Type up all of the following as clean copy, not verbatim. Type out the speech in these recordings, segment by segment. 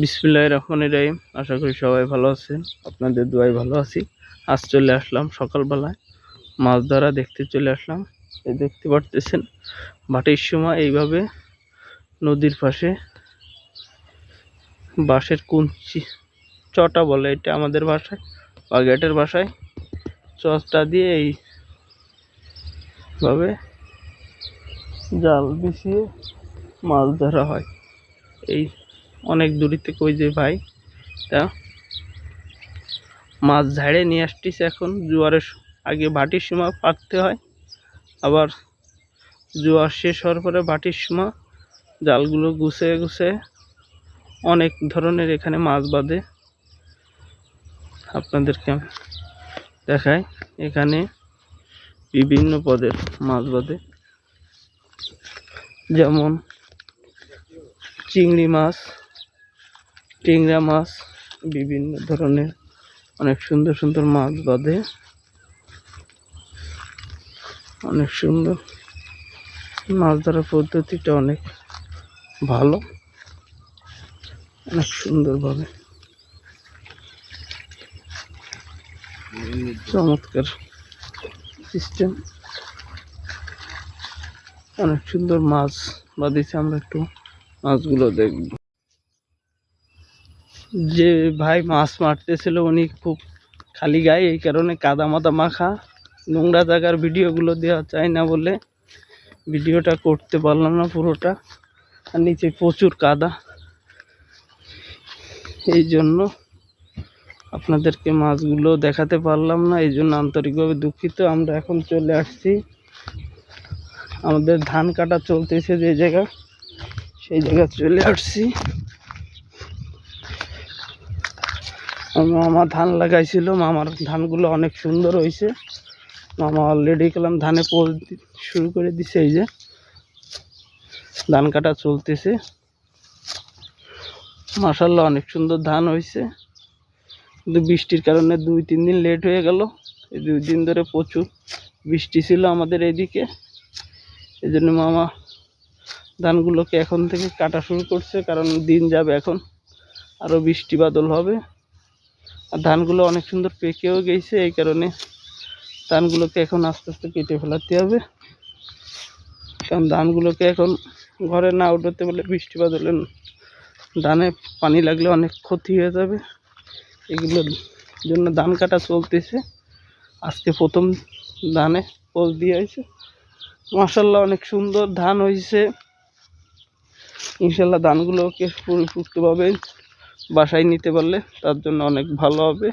বিসমিল্লাহির রহমানির রহিম। আশা করি সবাই ভালো আছেন, আপনাদের দোয়ায় ভালো আছি। আজ চলে আসলাম সকালবেলায় মাছ ধরা দেখতে চলে আসলাম। এই দেখতে পারতেছেন ভাটির সময় এইভাবে নদীর পাশে বাঁশের কুঞ্চি চটা বলে এটা আমাদের ভাষায়, বা গেটের ভাষায় চটা দিয়ে এইভাবে জাল বিছিয়ে মাছ ধরা হয়। এই অনেক দূর থেকে ওই যে ভাই তা মাছ ঝাড়ে নিয়ে আসতেছে। এখন জোয়ারের আগে ভাটির সময় পাততে হয়, আবার জোয়ার শেষ হওয়ার পরে ভাটির সময় জালগুলো গুছিয়ে গুছিয়ে অনেক ধরনের এখানে মাছ বাঁধে। আপনাদেরকে দেখায়, এখানে বিভিন্ন পদের মাছ বাঁধে, যেমন চিংড়ি মাছ, টেংরা মাছ, বিভিন্ন ধরনের অনেক সুন্দর সুন্দর মাছ বাঁধে। অনেক সুন্দর মাছ ধরার পদ্ধতিটা অনেক ভালো, অনেক সুন্দরভাবে চমৎকার সিস্টেম, অনেক সুন্দর মাছ বাঁধিয়েছে। আমরা একটু মাছগুলো দেখব। যে ভাই মাছ মারতেছিল উনি খুব খালি গায়ে, এই কারণে কাদা মাদা মাখা নোংরা জায়গার ভিডিওগুলো দেওয়া চাই না বলে ভিডিওটা করতে পারলাম না পুরোটা, আর নিচে প্রচুর কাদা, এই জন্য আপনাদেরকে মাছগুলো দেখাতে পারলাম না, এই জন্য আন্তরিকভাবে দুঃখিত। আমরা এখন চলে আসছি, আমাদের ধান কাটা চলতেছে যে জায়গা, সেই জায়গা চলে আসছি। মামা ধান লাগাইছিল, মামার ধানগুলো অনেক সুন্দর হয়েছে। মামা অলরেডি করলাম ধানে পোল শুরু করে দিছে, এই যে ধান কাটা চলতেছে। মাশাআল্লাহ অনেক সুন্দর ধান হয়েছে, কিন্তু বৃষ্টির কারণে 2-3 দিন লেট হয়ে গেল। এই 2 দিন ধরে প্রচুর বৃষ্টি ছিল আমাদের এইদিকে, এই জন্য মামা ধানগুলোকে এখন থেকে কাটা শুরু করছে, কারণ দিন যাবে এখন আরও বৃষ্টি বাদল হবে। আর ধানগুলো অনেক সুন্দর পেকেও গেছে, এই কারণে ধানগুলোকে এখন আস্তে আস্তে কেটে ফেলাতে হবে, কারণ ধানগুলোকে এখন ঘরে না উঠাতে বলে বৃষ্টি বাদলে ধানে পানি লাগলে অনেক ক্ষতি হয়ে যাবে। এগুলোর জন্য ধান কাটা চলতেছে। আজকে প্রথম ধানে পোল দিয়ে হয়েছে। মাশাআল্লাহ অনেক সুন্দর ধান হয়েছে। ইনশাল্লাহ ধানগুলোকে পরিপুষ্টভাবে বাসায় নিতে পারলে তার জন্য অনেক ভালো হবে।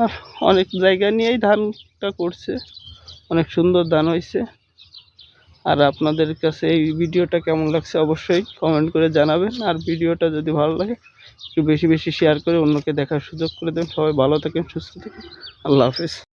আর অনেক জায়গা নিয়েই ধানটা করছে, অনেক সুন্দর ধান হয়েছে। আর আপনাদের কাছে এই ভিডিওটা কেমন লাগছে অবশ্যই কমেন্ট করে জানাবেন। আর ভিডিওটা যদি ভালো লাগে একটু বেশি বেশি শেয়ার করে অন্যকে দেখার সুযোগ করে দেবেন। সবাই ভালো থাকেন, সুস্থ থাকেন, আল্লাহ হাফেজ।